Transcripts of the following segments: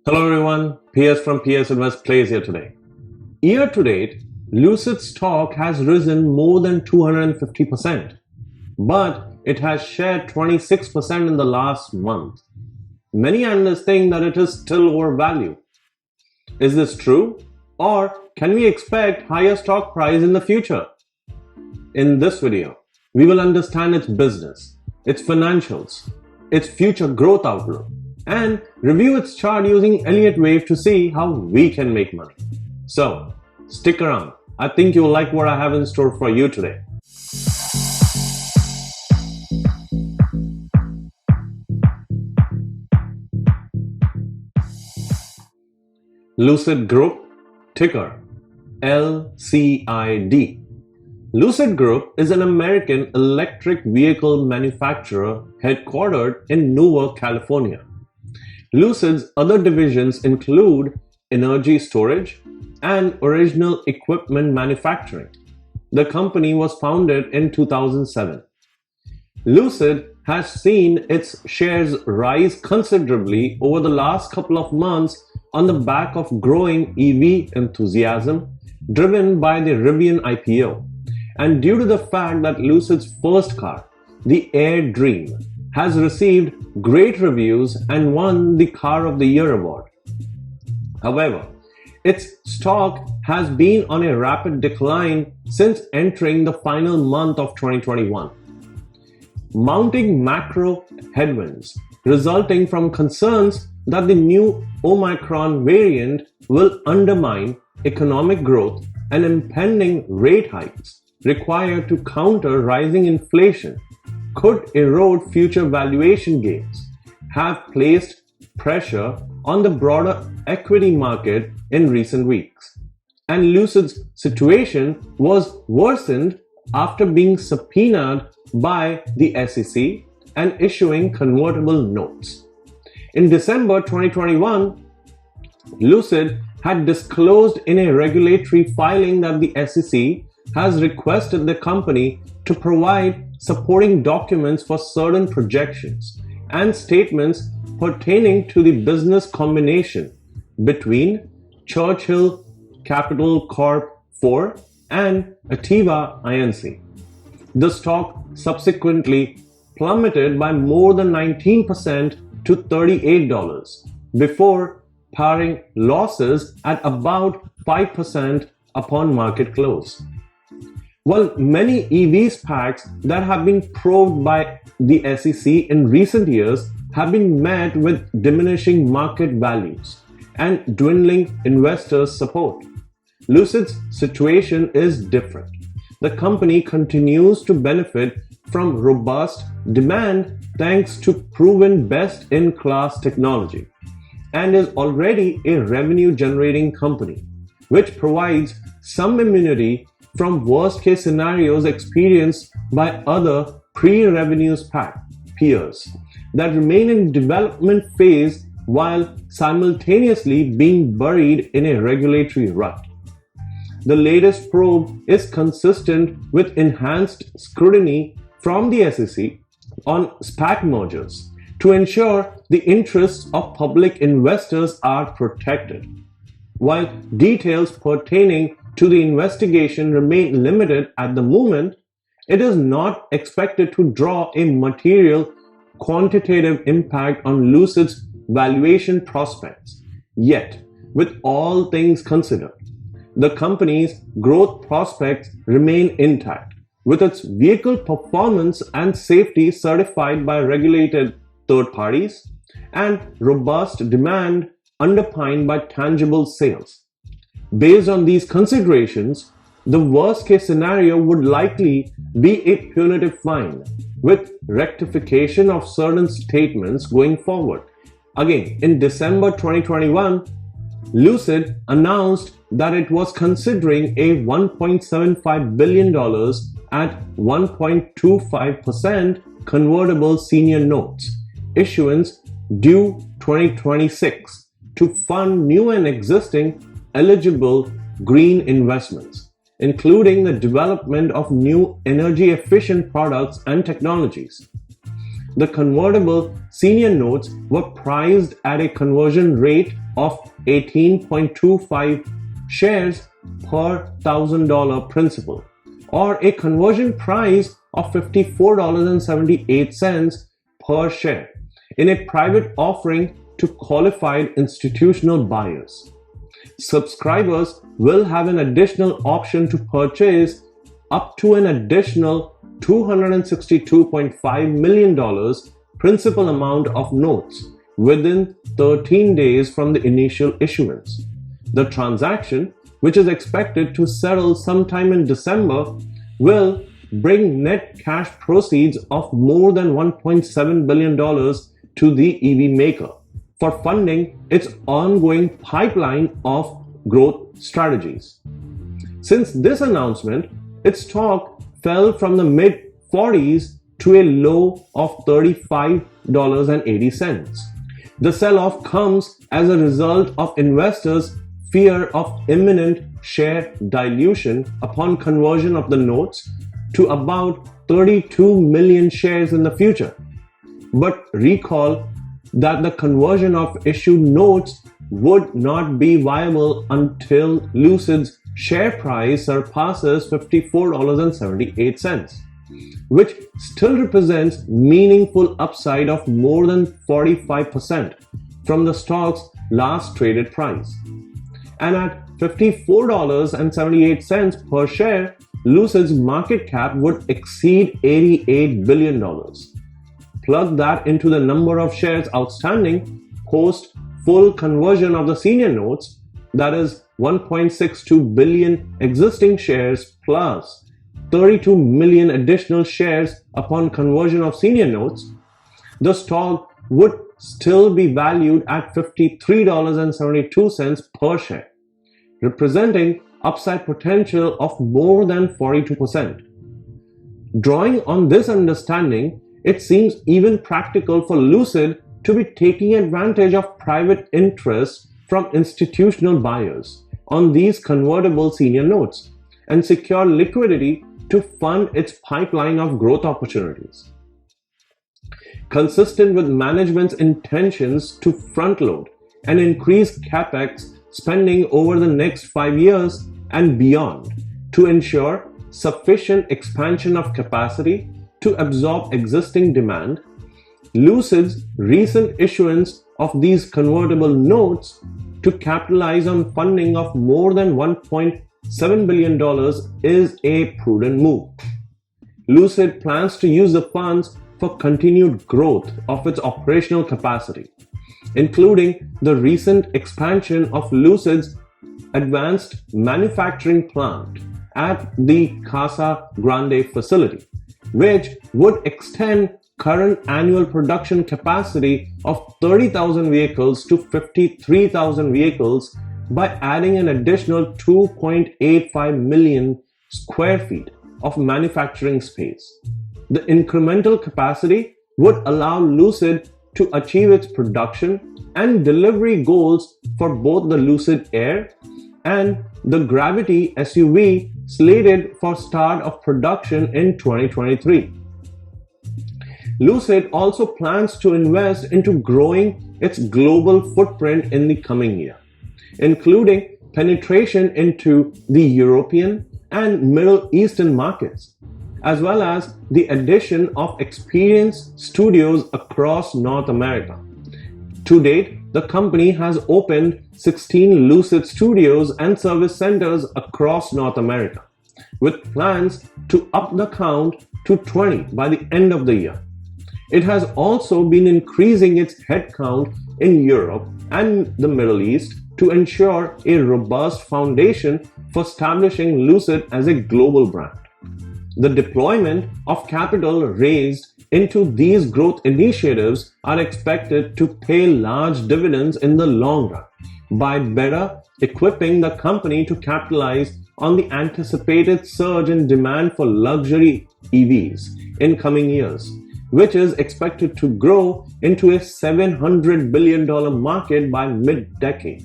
Hello everyone, PS from PS Invest Plays here today. Year to date, Lucid stock has risen more than 250%, but it has shared 26% in the last month. Many analysts think that it is still overvalued. Is this true? Or can we expect higher stock price in the future? In this video, we will understand its business, its financials, its future growth outlook, and review its chart using Elliott wave to see how we can make money. So, stick around. I think you'll like what I have in store for you today. Lucid Group, ticker LCID. Lucid Group is an American electric vehicle manufacturer headquartered in Newark, California. Lucid's other divisions include energy storage and original equipment manufacturing. The company was founded in 2007. Lucid has seen its shares rise considerably over the last couple of months on the back of growing EV enthusiasm driven by the Rivian IPO, and due to the fact that Lucid's first car, the Air Dream, has received great reviews and won the Car of the Year award. However, its stock has been on a rapid decline since entering the final month of 2021. Mounting macro headwinds resulting from concerns that the new omicron variant will undermine economic growth and impending rate hikes required to counter rising inflation could erode future valuation gains, have placed pressure on the broader equity market in recent weeks. And Lucid's situation was worsened after being subpoenaed by the SEC and issuing convertible notes. In December 2021, Lucid had disclosed in a regulatory filing that the SEC has requested the company to provide supporting documents for certain projections and statements pertaining to the business combination between Churchill Capital Corp 4 and Atieva Inc. The stock subsequently plummeted by more than 19% to $38 before paring losses at about 5% upon market close. While many EV SPACs that have been probed by the SEC in recent years have been met with diminishing market values and dwindling investor support, Lucid's situation is different. The company continues to benefit from robust demand thanks to proven best-in-class technology and is already a revenue-generating company, which provides some immunity from worst-case scenarios experienced by other pre-revenue SPAC peers that remain in development phase while simultaneously being buried in a regulatory rut. The latest probe is consistent with enhanced scrutiny from the SEC on SPAC mergers to ensure the interests of public investors are protected. While details pertaining to the investigation remain limited at the moment, it is not expected to draw a material quantitative impact on Lucid's valuation prospects. Yet, with all things considered, the company's growth prospects remain intact, with its vehicle performance and safety certified by regulated third parties and robust demand underpinned by tangible sales. Based on these considerations, the worst-case scenario would likely be a punitive fine with rectification of certain statements going forward. Again, in December 2021, Lucid announced that it was considering a $1.75 billion at 1.25% convertible senior notes issuance due 2026 to fund new and existing eligible green investments, including the development of new energy-efficient products and technologies. the convertible senior notes were priced at a conversion rate of 18.25 shares per $1,000 principal, or a conversion price of $54.78 per share in a private offering to qualified institutional buyers. Subscribers will have an additional option to purchase up to an additional $262.5 million principal amount of notes within 13 days from the initial issuance. The transaction, which is expected to settle sometime in December, will bring net cash proceeds of more than $1.7 billion to the EV maker for funding its ongoing pipeline of growth strategies. Since this announcement, its stock fell from the mid-40s to a low of $35.80. The sell-off comes as a result of investors' fear of imminent share dilution upon conversion of the notes to about 32 million shares in the future. But recall that the conversion of issued notes would not be viable until Lucid's share price surpasses $54.78, which still represents meaningful upside of more than 45% from the stock's last traded price. And at $54.78 per share, Lucid's market cap would exceed $88 billion. Plug that into the number of shares outstanding post full conversion of the senior notes, that is 1.62 billion existing shares plus 32 million additional shares upon conversion of senior notes, the stock would still be valued at $53.72 per share, representing upside potential of more than 42%. Drawing on this understanding, it seems even practical for Lucid to be taking advantage of private interest from institutional buyers on these convertible senior notes and secure liquidity to fund its pipeline of growth opportunities. Consistent with management's intentions to front-load and increase capex spending over the next 5 years and beyond to ensure sufficient expansion of capacity to absorb existing demand, Lucid's recent issuance of these convertible notes to capitalize on funding of more than $1.7 billion is a prudent move. Lucid plans to use the funds for continued growth of its operational capacity, including the recent expansion of Lucid's advanced manufacturing plant at the Casa Grande facility, which would extend current annual production capacity of 30,000 vehicles to 53,000 vehicles by adding an additional 2.85 million square feet of manufacturing space. The incremental capacity would allow Lucid to achieve its production and delivery goals for both the Lucid Air and the Gravity SUV slated for start of production in 2023. Lucid also plans to invest into growing its global footprint in the coming year, including penetration into the European and Middle Eastern markets, as well as the addition of experienced studios across North America. To date, the company has opened 16 Lucid studios and service centers across North America, with plans to up the count to 20 by the end of the year. It has also been increasing its headcount in Europe and the Middle East to ensure a robust foundation for establishing Lucid as a global brand. The deployment of capital raised into these growth initiatives are expected to pay large dividends in the long run by better equipping the company to capitalize on the anticipated surge in demand for luxury EVs in coming years, which is expected to grow into a $700 billion market by mid-decade.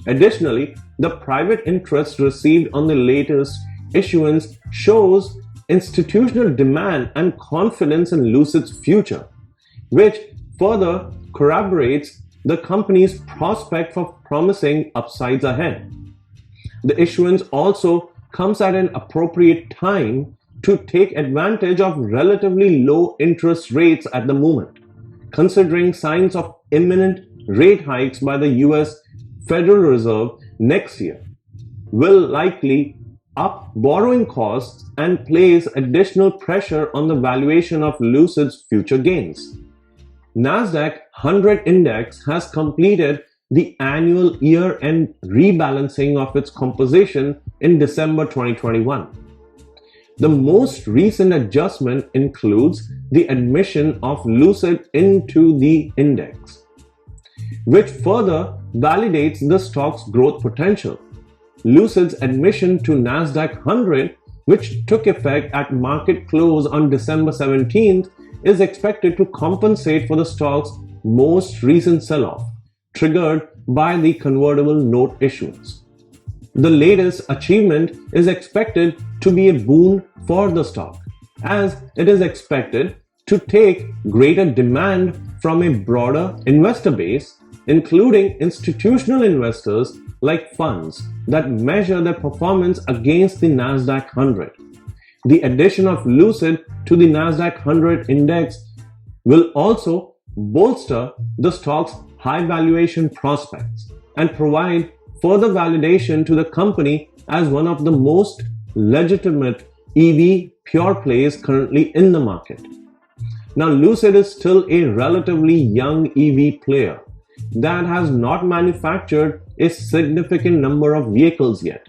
Additionally, the private interest received on the latest issuance shows institutional demand and confidence in Lucid's future which further corroborates the company's prospect for promising upsides ahead. The issuance also comes at an appropriate time to take advantage of relatively low interest rates at the moment, considering signs of imminent rate hikes by the US Federal Reserve next year will likely up borrowing costs and place additional pressure on the valuation of Lucid's future gains. Nasdaq 100 index has completed the annual year-end rebalancing of its composition in December 2021. The most recent adjustment includes the admission of Lucid into the index, which further validates the stock's growth potential. Lucid's admission to Nasdaq 100, which took effect at market close on December 17th, is expected to compensate for the stock's most recent sell-off, triggered by the convertible note issuance. The latest achievement is expected to be a boon for the stock, as it is expected to take greater demand from a broader investor base, including institutional investors like funds that measure their performance against the Nasdaq 100. The addition of Lucid to the Nasdaq 100 index will also bolster the stock's high valuation prospects and provide further validation to the company as one of the most legitimate EV pure plays currently in the market. Now, Lucid is still a relatively young EV player that has not manufactured a significant number of vehicles yet.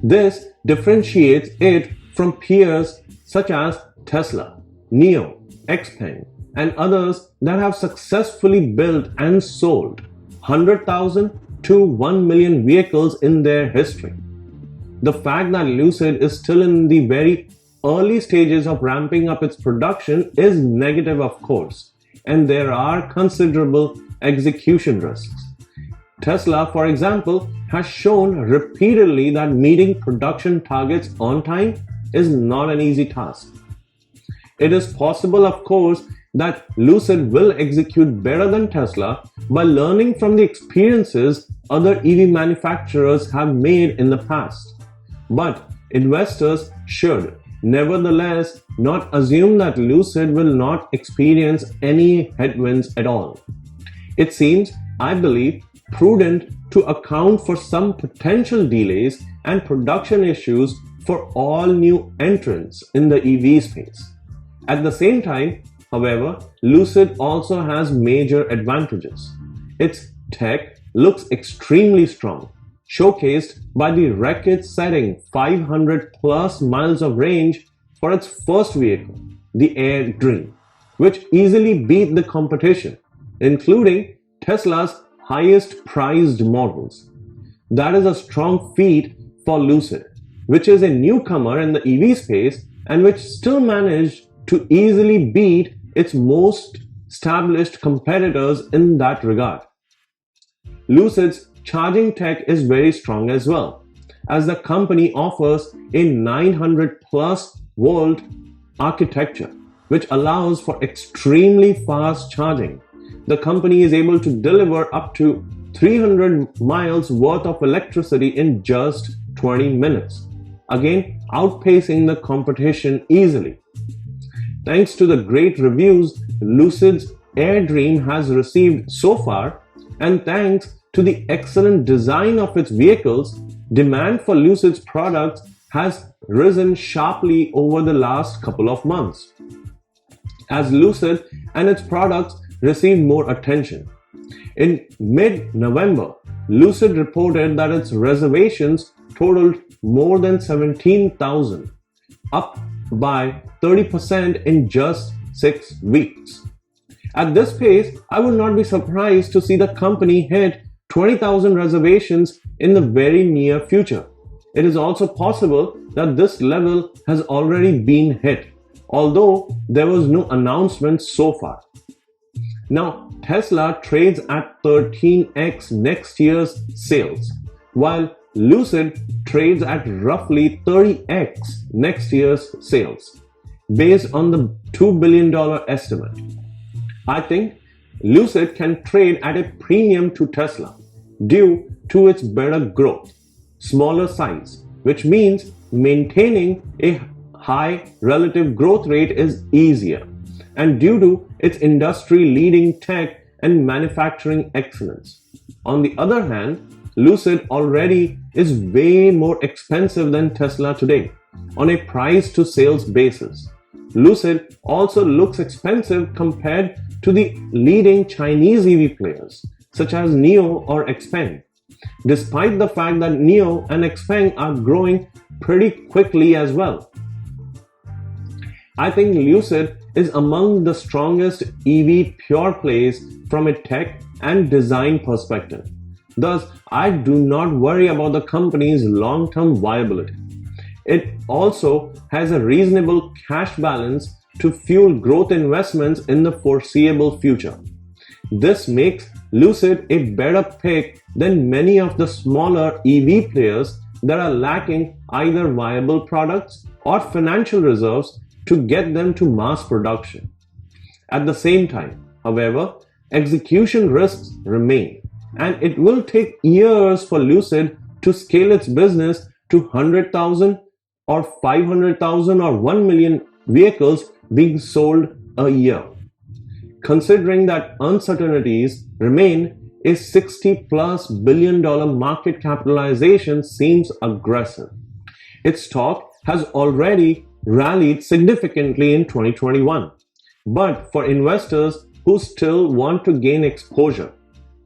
This differentiates it from peers such as Tesla, NIO, XPeng, and others that have successfully built and sold 100,000 to 1 million vehicles in their history. The fact that Lucid is still in the very early stages of ramping up its production is negative, of course, and there are considerable execution risks. Tesla, for example, has shown repeatedly that meeting production targets on time is not an easy task. It is possible, of course, that Lucid will execute better than Tesla by learning from the experiences other EV manufacturers have made in the past. But investors should nevertheless not assume that Lucid will not experience any headwinds at all. It seems, I believe, prudent to account for some potential delays and production issues for all new entrants in the EV space. At the same time, however, Lucid also has major advantages. Its tech looks extremely strong, showcased by the record-setting 500 plus miles of range for its first vehicle, the Air Dream, which easily beat the competition, including Tesla's highest priced models. That is a strong feat for Lucid, which is a newcomer in the EV space and which still managed to easily beat its most established competitors in that regard. Lucid's charging tech is very strong as well, as the company offers a 900 plus volt architecture, which allows for extremely fast charging. The company is able to deliver up to 300 miles worth of electricity in just 20 minutes, again outpacing the competition easily. Thanks to the great reviews Lucid's Air Dream has received so far, and thanks to the excellent design of its vehicles, demand for Lucid's products has risen sharply over the last couple of months, as Lucid and its products receive more attention. In mid-November, Lucid reported that its reservations totaled more than 17,000, up by 30% in just 6 weeks. At this pace, I would not be surprised to see the company hit 20,000 reservations in the very near future. It is also possible that this level has already been hit, although there was no announcement so far. Now, Tesla trades at 13x next year's sales, while Lucid trades at roughly 30x next year's sales. based on the $2 billion estimate. I think Lucid can trade at a premium to Tesla due to its better growth, smaller size, which means maintaining a high relative growth rate is easier, and due to its industry-leading tech and manufacturing excellence. On the other hand, Lucid already is way more expensive than Tesla today on a price-to-sales basis. Lucid also looks expensive compared to the leading Chinese EV players, such as NIO or XPeng, despite the fact that NIO and XPeng are growing pretty quickly as well. I think Lucid is among the strongest EV pure plays from a tech and design perspective. Thus, I do not worry about the company's long-term viability. It also has a reasonable cash balance to fuel growth investments in the foreseeable future. This makes Lucid a better pick than many of the smaller EV players that are lacking either viable products or financial reserves to get them to mass production. At the same time, however, execution risks remain, and it will take years for Lucid to scale its business to 100,000 or 500,000 or 1 million vehicles being sold a year. Considering that uncertainties remain, a $60+ billion market capitalization seems aggressive. Its stock has already rallied significantly in 2021. But for investors who still want to gain exposure,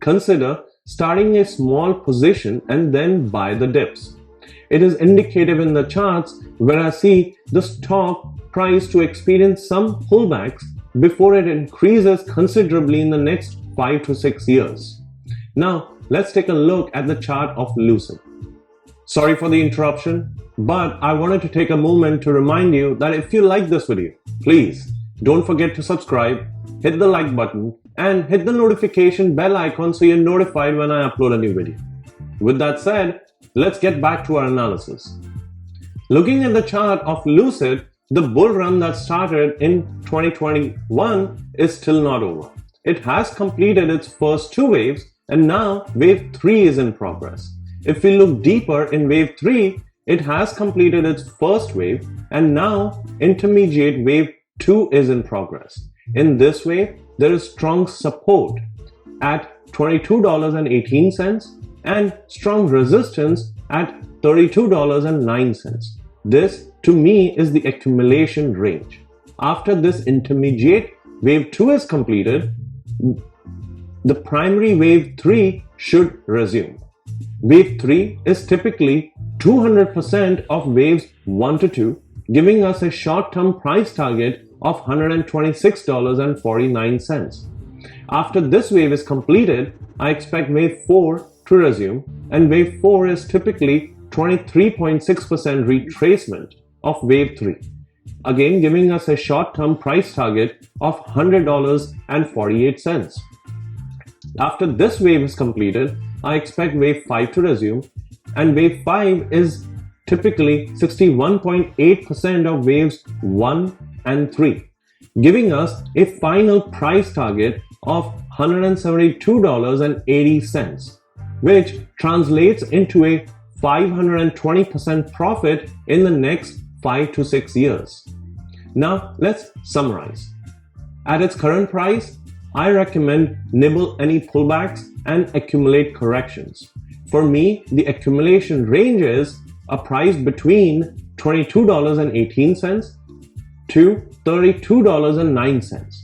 consider starting a small position and then buy the dips. It is indicative in the charts where I see the stock price to experience some pullbacks before it increases considerably in the next 5 to 6 years. Now, let's take a look at the chart of Lucid. Sorry for the interruption, but I wanted to take a moment to remind you that if you like this video, please don't forget to subscribe, hit the like button, and hit the notification bell icon so you're notified when I upload a new video. With that said, let's get back to our analysis. Looking at the chart of Lucid, the bull run that started in 2021 is still not over. It has completed its first 2 waves, and now wave 3 is in progress. If we look deeper in wave 3, it has completed its first wave, and now intermediate wave 2 is in progress. In this wave, there is strong support at $22.18 and strong resistance at $32.09. This, to me, is the accumulation range. After this intermediate, wave 2 is completed, the primary wave 3 should resume. Wave 3 is typically 200% of waves 1 to 2, giving us a short-term price target of $126.49. After this wave is completed, I expect wave 4 to resume, and wave 4 is typically 23.6% retracement of wave 3, again giving us a short-term price target of $100.48. After this wave is completed, I expect wave 5 to resume, and wave 5 is typically 61.8% of waves 1 and 3, giving us a final price target of $172.80, which translates into a 520% profit in the next 5 to 6 years. Now let's summarize. At its current price, I recommend nibble any pullbacks and accumulate corrections. For me, the accumulation range is a price between $22.18 to $32.09.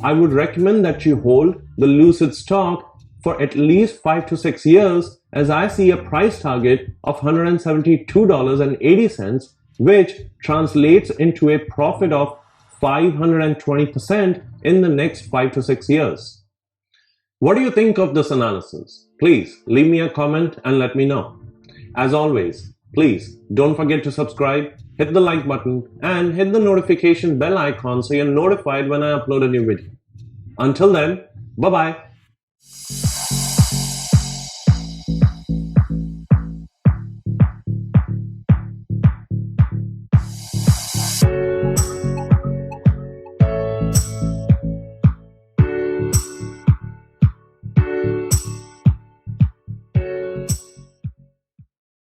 I would recommend that you hold the Lucid stock for at least 5 to 6 years, as I see a price target of $172.80, which translates into a profit of 520% in the next 5 to 6 years. What do you think of this analysis? Please leave me a comment and let me know. As always, please don't forget to subscribe, hit the like button, and hit the notification bell icon so you're notified when I upload a new video. Until then, bye-bye.